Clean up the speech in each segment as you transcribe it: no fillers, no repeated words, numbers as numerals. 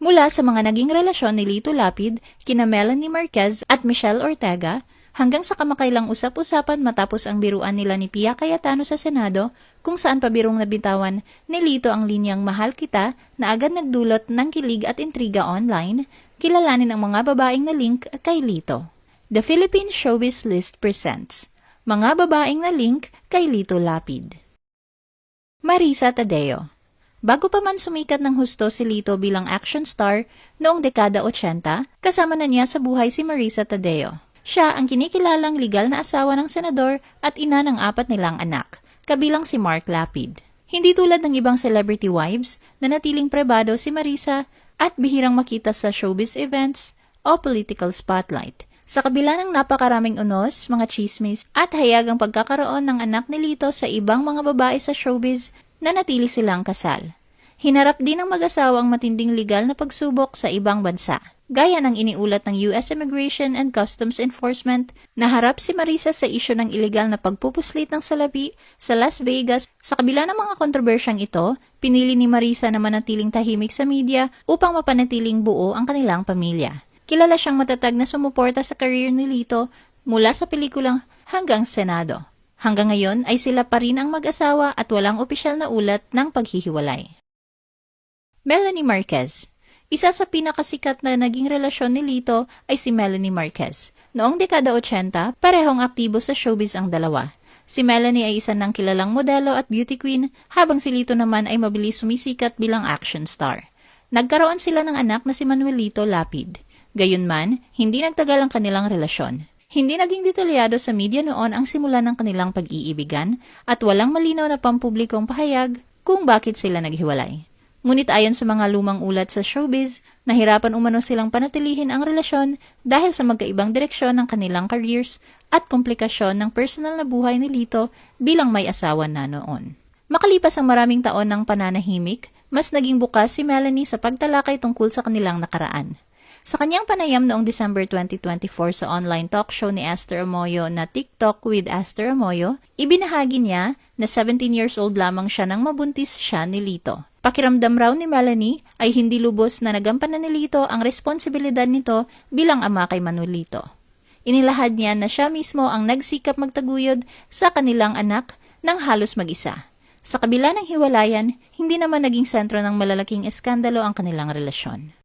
Mula sa mga naging relasyon ni Lito Lapid, kina Melanie Marquez at Michelle Ortega, hanggang sa kamakailang usap-usapan matapos ang biruan nila ni Pia Cayetano sa Senado, kung saan pabirong nabitawan ni Lito ang linyang "Mahal Kita" na agad nagdulot ng kilig at intriga online, kilalanin ang mga babaeng na link kay Lito. The Philippine Showbiz List presents Mga Babaeng na Link kay Lito Lapid. Marisa Tadeo. Bago pa man sumikat ng husto si Lito bilang action star noong dekada 80, kasama na niya sa buhay si Marisa Tadeo. Siya ang kinikilalang legal na asawa ng senador at ina ng 4 nilang anak, kabilang si Mark Lapid. Hindi tulad ng ibang celebrity wives na natiling pribado si Marisa at bihirang makita sa showbiz events o political spotlight. Sa kabila ng napakaraming unos, mga chismis at hayagang pagkakaroon ng anak ni Lito sa ibang mga babae sa showbiz, nanatili silang kasal. Hinarap din ng mag-asawa ang matinding legal na pagsubok sa ibang bansa. Gaya ng iniulat ng US Immigration and Customs Enforcement, naharap si Marisa sa isyu ng ilegal na pagpupuslit ng salapi sa Las Vegas. Sa kabila ng mga kontrobersyang ito, pinili ni Marisa na manatiling tahimik sa media upang mapanatiling buo ang kanilang pamilya. Kilala siyang matatag na sumuporta sa career ni Lito mula sa pelikulang hanggang Senado. Hanggang ngayon ay sila pa rin ang mag-asawa at walang opisyal na ulat ng paghihiwalay. Melanie Marquez. Isa sa pinakasikat na naging relasyon ni Lito ay si Melanie Marquez. Noong dekada 80, parehong aktibo sa showbiz ang dalawa. Si Melanie ay isa ng kilalang modelo at beauty queen, habang si Lito naman ay mabilis sumisikat bilang action star. Nagkaroon sila ng anak na si Manuelito Lapid. Gayunman, hindi nagtagal ang kanilang relasyon. Hindi naging detalyado sa media noon ang simula ng kanilang pag-iibigan at walang malinaw na pampublikong pahayag kung bakit sila naghiwalay. Ngunit ayon sa mga lumang ulat sa showbiz, nahirapan umano silang panatilihin ang relasyon dahil sa magkaibang direksyon ng kanilang careers at komplikasyon ng personal na buhay ni Lito bilang may asawa na noon. Makalipas ang maraming taon ng pananahimik, mas naging bukas si Melanie sa pagtalakay tungkol sa kanilang nakaraan. Sa kanyang panayam noong December 2024 sa online talk show ni Esther Amoyo na TikTok with Esther Amoyo, ibinahagi niya na 17 years old lamang siya nang mabuntis siya ni Lito. Pakiramdam raw ni Melanie ay hindi lubos na nagampanan ni Lito ang responsibilidad nito bilang ama kay Manuelito. Inilahad niya na siya mismo ang nagsikap magtaguyod sa kanilang anak ng halos mag-isa. Sa kabila ng hiwalayan, hindi naman naging sentro ng malalaking eskandalo ang kanilang relasyon.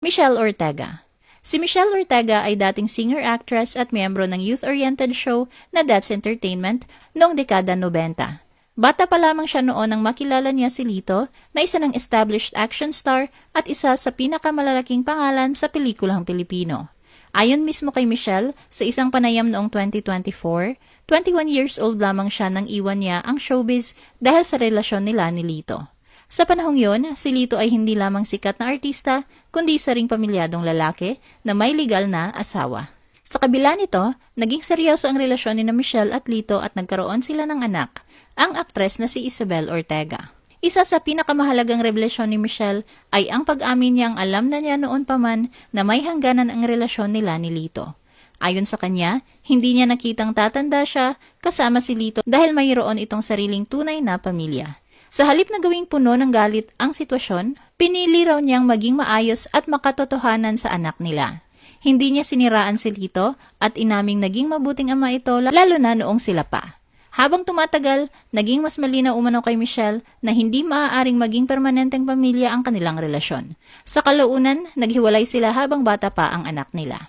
Michelle Ortega. Si Michelle Ortega ay dating singer-actress at miyembro ng youth-oriented show na That's Entertainment noong dekada 90. Bata pa lamang siya noon nang makilala niya si Lito na isa ng established action star at isa sa pinakamalalaking pangalan sa pelikulang Pilipino. Ayon mismo kay Michelle, sa isang panayam noong 2024, 21 years old lamang siya nang iwan niya ang showbiz dahil sa relasyon nila ni Lito. Sa panahong yon, si Lito ay hindi lamang sikat na artista, kundi isa ring pamilyadong lalaki na may legal na asawa. Sa kabila nito, naging seryoso ang relasyon ni Michelle at Lito at nagkaroon sila ng anak, ang aktres na si Isabel Ortega. Isa sa pinakamahalagang revelasyon ni Michelle ay ang pag-amin niyang alam na niya noon pa man na may hangganan ang relasyon nila ni Lito. Ayon sa kanya, hindi niya nakitang tatanda siya kasama si Lito dahil mayroon itong sariling tunay na pamilya. Sa halip na gawing puno ng galit ang sitwasyon, pinili raw niyang maging maayos at makatotohanan sa anak nila. Hindi niya siniraan si Lito at inaming naging mabuting ama ito lalo na noong sila pa. Habang tumatagal, naging mas malinaw umano kay Michelle na hindi maaaring maging permanenteng pamilya ang kanilang relasyon. Sa kalaunan, naghiwalay sila habang bata pa ang anak nila.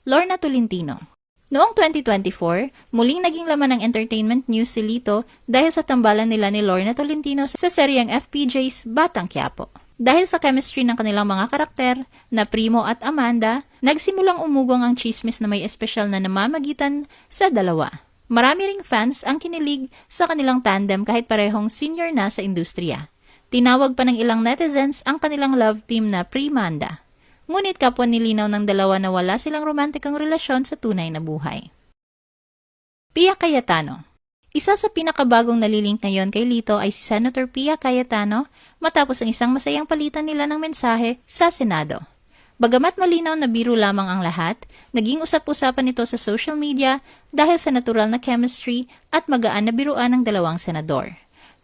Lorna Tolentino. Noong 2024, muling naging laman ng entertainment news si Lito dahil sa tambalan nila ni Lorna Tolentino sa seryeng FPJ's Batang Quiapo. Dahil sa chemistry ng kanilang mga karakter na Primo at Amanda, nagsimulang umugong ang chismis na may espesyal na namamagitan sa dalawa. Marami ring fans ang kinilig sa kanilang tandem kahit parehong senior na sa industriya. Tinawag pa ng ilang netizens ang kanilang love team na Primanda. Ngunit kapwa nilinaw ng dalawa na wala silang romantikang relasyon sa tunay na buhay. Pia Cayetano. Isa sa pinakabagong nalilink ngayon kay Lito ay si Senator Pia Cayetano matapos ang isang masayang palitan nila ng mensahe sa Senado. Bagamat malinaw na biro lamang ang lahat, naging usap-usapan ito sa social media dahil sa natural na chemistry at magaan na biruan ng dalawang senador.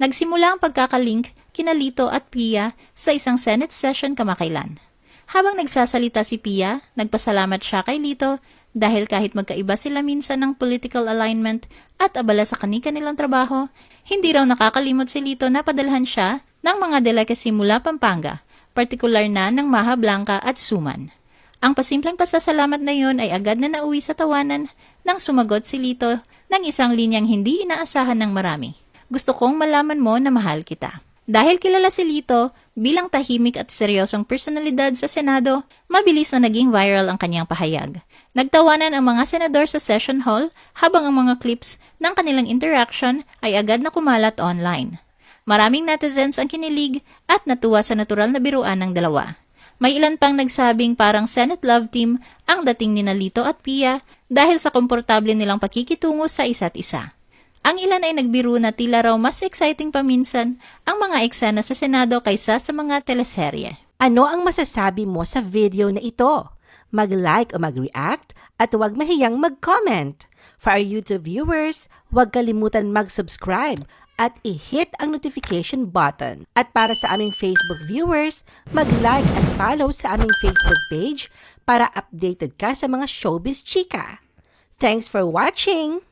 Nagsimula ang pagkakalink kina Lito at Pia sa isang Senate session kamakailan. Habang nagsasalita si Pia, nagpasalamat siya kay Lito dahil kahit magkaiba sila minsan ng political alignment at abala sa kani-kanilang trabaho, hindi raw nakakalimot si Lito na padalhan siya ng mga delegacy mula Pampanga, partikular na ng Maha Blanca at Suman. Ang pasimpleng pasasalamat na yun ay agad na nauwi sa tawanan nang sumagot si Lito ng isang linyang hindi inaasahan ng marami. Gusto kong malaman mo na mahal kita. Dahil kilala si Lito bilang tahimik at seryosong personalidad sa Senado, mabilis na naging viral ang kanyang pahayag. Nagtawanan ang mga senador sa session hall habang ang mga clips ng kanilang interaction ay agad na kumalat online. Maraming netizens ang kinilig at natuwa sa natural na biruan ng dalawa. May ilan pang nagsabing parang Senate love team ang dating ni Lito at Pia dahil sa komportable nilang pakikitungo sa isa't isa. Ang ilan ay nagbiro na tila raw mas exciting paminsan ang mga eksena sa Senado kaysa sa mga teleserye. Ano ang masasabi mo sa video na ito? Mag-like o mag-react at huwag mahiyang mag-comment. For our YouTube viewers, huwag kalimutan mag-subscribe at i-hit ang notification button. At para sa aming Facebook viewers, mag-like at follow sa aming Facebook page para updated ka sa mga showbiz chika. Thanks for watching!